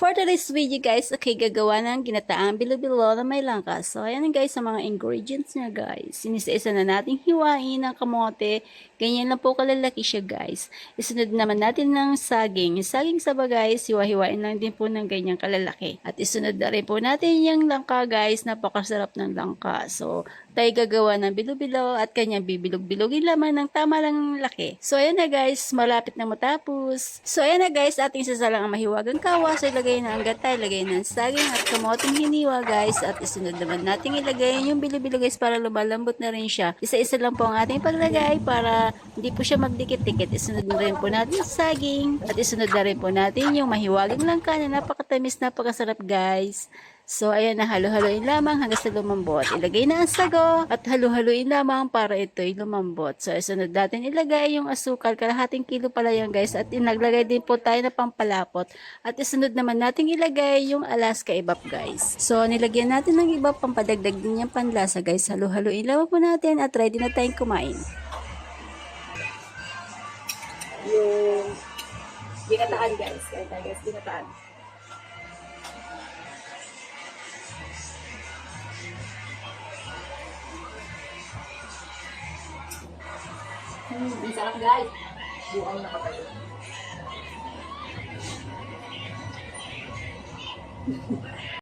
for today's video guys, okay, gagawa ng ginataang bilo-bilo na may langka. So, ayan guys, sa mga ingredients niya guys. Sinisa-isa na natin hiwain ng kamote. Ganyan lang po kalalaki siya guys. Isunod naman natin ng saging. Yung saging saba guys, hiwa-hiwain lang din po ng ganyang kalalaki. At isunod na rin po natin yung langka guys. Napakasarap ng langka. So, tayo gagawa ng bilo-bilo at kanyang bibilog-bilogin laman ng tama lang laki. So, ayan na guys, malapit na matapos. So, ayan na guys, ating sasalang ang mahiwagang kawa. So, ilagay na ang gatay, ilagay na ang saging at kamoting hiniwa guys. At isunod naman natin ilagay yung bilo-bilo guys para lumalambot na rin siya. Isa-isa lang po ang ating paglagay para hindi po siya magdikit-dikit. Isunod na rin po natin yung saging. At isunod na rin po natin yung mahiwagang langka na napakatamis, napakasarap guys. So, ayan na, halo-haloin lamang hanggang sa lumambot. Ilagay na ang sago at halo-haloin lamang para ito'y lumambot. So, isunod natin ilagay yung asukal. Kalahating kilo pala yan guys. At inaglagay din po tayo na pampalapot. At isunod naman natin ilagay yung Alaska Evap guys. So, nilagyan natin ng iba pampadagdag din yung panlasa guys. Halo-haloin lamang po natin at ready na tayong kumain. Yung ginataan guys. Kaya tayo guys, ginataan. Sarap guys. Buang na kapatid.